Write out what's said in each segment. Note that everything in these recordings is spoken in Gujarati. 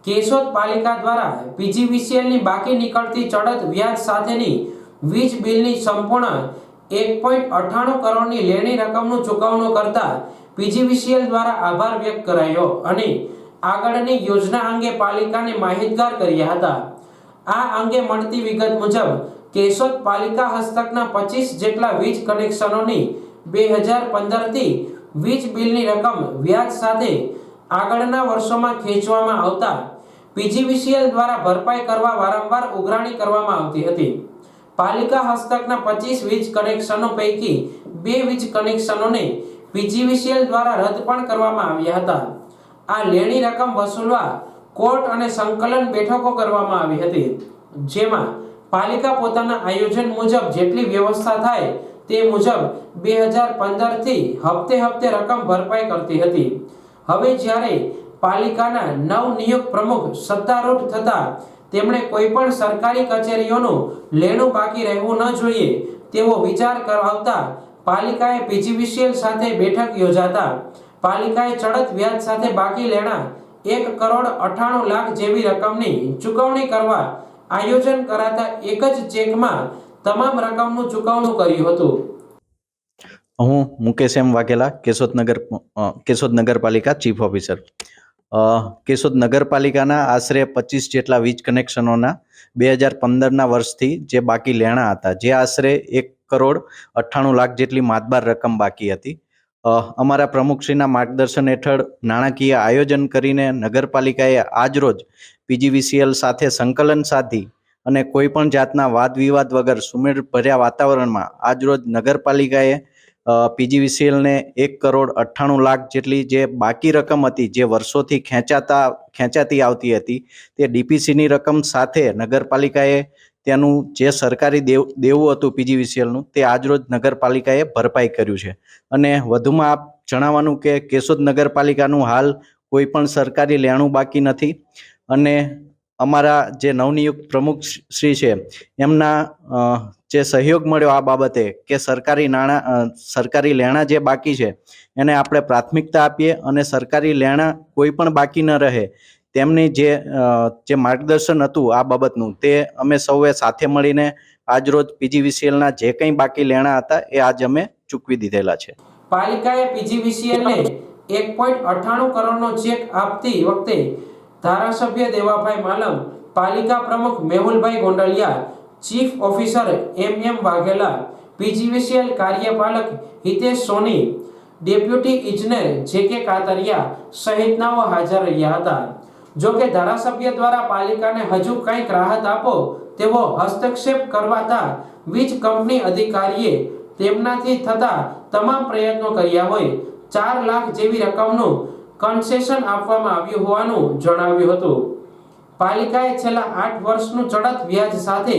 કેશોદ પાલિકા દ્વારા પીજીવીસીએલની બાકી નીકળતી ચડત વ્યાજ સાથેની વીજ બિલની સંપૂર્ણ 1.98 કરોડની લેણી રકમનું ચૂકવણું કરતા પીજીવીસીએલ દ્વારા આભાર વ્યક્ત કરાયો અને આગળની યોજના અંગે પાલિકાને માહિતગાર કર્યા હતા। આ અંગે મળતી વિગત મુજબ કેશોદ પાલિકા હસ્તકના 25 જેટલા વીજ કનેક્શનોની 2015 થી વીજ બિલની રકમ વ્યાજ સાથે આગળના વર્ષોમાં ખેંચવામાં આવતા પીજીવીસીએલ દ્વારા ભરપાઈ કરવા વારંવાર ઉઘરાણી કરવામાં આવતી હતી। પાલિકા હસ્તકના 25 વીજ કનેક્શનો પૈકી 2 વીજ કનેક્શનોને પીજીવીસીએલ દ્વારા રદ પણ કરવામાં આવ્યા હતા। આ લેણી રકમ વસૂલવા કોર્ટ અને સંકલન બેઠકો કરવામાં આવી હતી, જેમાં પાલિકા પોતાના આયોજન મુજબ જેટલી વ્યવસ્થા થાય તે મુજબ 2015 થી હપ્તે રકમ ભરપાઈ કરતી હતી। હવે જ્યારે પાલિકાના નવનિયુક્ત પ્રમુખ સત્તારૂઢ થતા તેમણે કોઈ પણ સરકારી કચેરીઓનું લેણું બાકી રહેવું ન જોઈએ તેવો વિચાર કરાવતા પાલિકાએ પીજીવીસીએલ સાથે બેઠક યોજાતા પાલિકાએ ચડત વ્યાજ સાથે બાકી લેણા 1,98,00,000 જેવી રકમની ચૂકવણી કરવા આયોજન કરાતા એક જ ચેકમાં તમામ રકમનું ચૂકવણું કર્યું હતું। હું મુકેશ એમ વાઘેલા, કેશોદ નગરપાલિકા ચીફ ઓફિસર। કેશોદ નગરપાલિકાના આશરે 25 જેટલા વીજ કનેક્શનોના 2015ના વર્ષથી જે બાકી લેણા હતા, જે આશરે 1,98,00,000 જેટલી માતબાર રકમ બાકી હતી। અમારા પ્રમુખશ્રીના માર્ગદર્શન હેઠળ નાણાકીય આયોજન કરીને નગરપાલિકાએ આજરોજ પીજીવીસીએલ સાથે સંકલન સાધી અને કોઈ પણ જાતના વાદ વિવાદ વગર સુમેળભર્યા વાતાવરણમાં આજરોજ નગરપાલિકાએ પીજીવીસીએલને 1,98,00,000 જેટલી જે બાકી રકમ હતી, જે વર્ષોથી ખેંચાતી આવતી હતી, તે ડીપીસીની રકમ સાથે નગરપાલિકાએ તેનું જે સરકારી દેવું હતું પીજીવીસીએલનું, તે આજરોજ નગરપાલિકાએ ભરપાઈ કર્યું છે। અને વધુમાં આપ જણાવવાનું કે કેશોદ નગરપાલિકાનું હાલ કોઈ પણ સરકારી લેણું બાકી નથી અને અમારા જે નવનિયુક્ત પ્રમુખ શ્રી છે એમના જે સહયોગ મળ્યો આ બાબતે કે સરકારી લેણા જે બાકી છે એને આપણે પ્રાથમિકતા આપીએ અને સરકારી લેણા કોઈ પણ બાકી ન રહે તેમની જે માર્ગદર્શન હતું આ બાબતનું, તે અમે સૌએ સાથે મળીને આજરોજ પીજીવીસીએલના જે કંઈ બાકી લેણા હતા એ આજ અમે ચૂકવી દીધેલા છે। પાલિકાએ પીજીવીસીએલને 1.98 કરોડનો ચેક આપતી વખતે ધારાસભ્ય દેવાભાઈ માલમ, પાલિકા પ્રમુખ મેહુલભાઈ ગોંડલિયા, ચીફ ઓફિસર એમ વાઘેલા, પીજીવીસીએલ કાર્યપાલક હિતેશ સોની, ડેપ્યુટી ઇજનેર જે.કે. કાતરિયા સહિતનાઓ હાજર રહ્યા હતા। જો કે ધારાસભ્ય દ્વારા પાલિકાને હજુ કંઈક રાહત આપો તેવો હસ્તક્ષેપ કરવાતા વીજ કંપની અધિકારીએ તેમનાથી થતા તમામ પ્રયત્નો કર્યા હોય 4 લાખ જેવી રકમનું કન્સેશન આપવામાં આવ્યું હોવાનું જણાવ્યું હતું। પાલિકાએ છેલ્લા 8 વર્ષનું ચડત વ્યાજ સાથે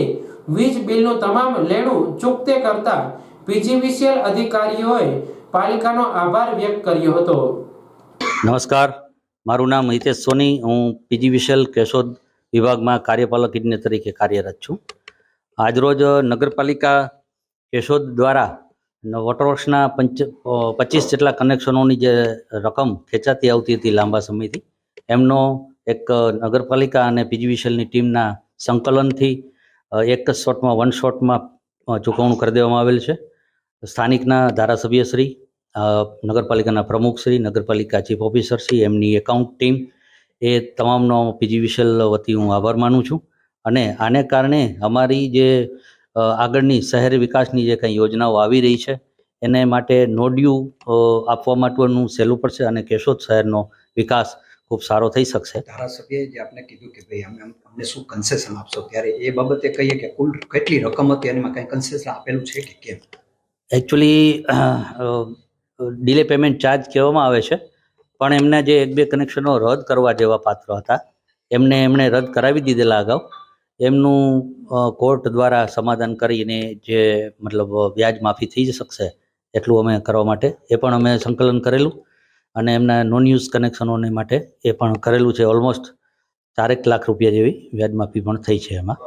વીજ બિલનું તમામ લેણું ચૂકતે કરતા પીજીવીસીએલ અધિકારીઓએ પાલિકાનો આભાર વ્યક્ત કર્યો હતો। નમસ્કાર, મારું નામ હિતેશ સોની, હું પીજીવીસીએલ કેશોદ વિભાગમાં કાર્યપાલક ઇજનેર તરીકે કાર્યરત છું। આજરોજ નગરપાલિકા કેશોદ દ્વારા વોટરવર્ક્સના 25 જેટલા કનેક્શનોની જે રકમ ખેંચાતી આવતી હતી લાંબા સમયથી, એમનો એક નગરપાલિકા અને પીજીવીસીએલની ટીમના સંકલનથી એક જ શોટમાં વન શોટમાં ચૂકવણું કરી દેવામાં આવેલ છે। સ્થાનિકના ધારાસભ્યશ્રી, નગરપાલિકાના પ્રમુખશ્રી, નગરપાલિકા ચીફ ઓફિસરશ્રી, એમની એકાઉન્ટ ટીમ, એ તમામનો પીજીવીસીએલ વતી હું આભાર માનું છું। અને આને કારણે અમારી જે આગળની શહેરી વિકાસની જે કંઈ યોજનાઓ આવી રહી છે એને માટે નો ડ્યુ આપવા માટેનું સહેલું પડશે અને કેશોદ શહેરનો વિકાસ ખૂબ સારો થઈ શકશે। ધારાસભ્યએ જે આપને કીધું કે ભાઈ અમને શું કન્સેશન આપશો, ત્યારે એ બાબતે કહીએ કે કુલ કેટલી રકમ હતી અને એમાં કંઈ કન્સેશન આપેલું છે કે કેમ? એકચ્યુઅલી ડિલે પેમેન્ટ ચાર્જ કહેવામાં આવે છે, પણ એમના જે 1-2 કનેક્શનો રદ કરવા જેવા પાત્ર હતા એમણે રદ કરાવી દીધેલા અગાઉ। એમનું કોર્ટ દ્વારા સમાધાન કરીને જે મતલબ વ્યાજ માફી થઈ શકશે એટલું અમે કરવા માટે એ પણ અમે સંકલન કરેલું અને એમના નોન યુઝ કનેક્શનોને માટે એ પણ કરેલું છે। ઓલમોસ્ટ 4 લાખ રૂપિયા જેવી વ્યાજ માફી પણ થઈ છે એમાં।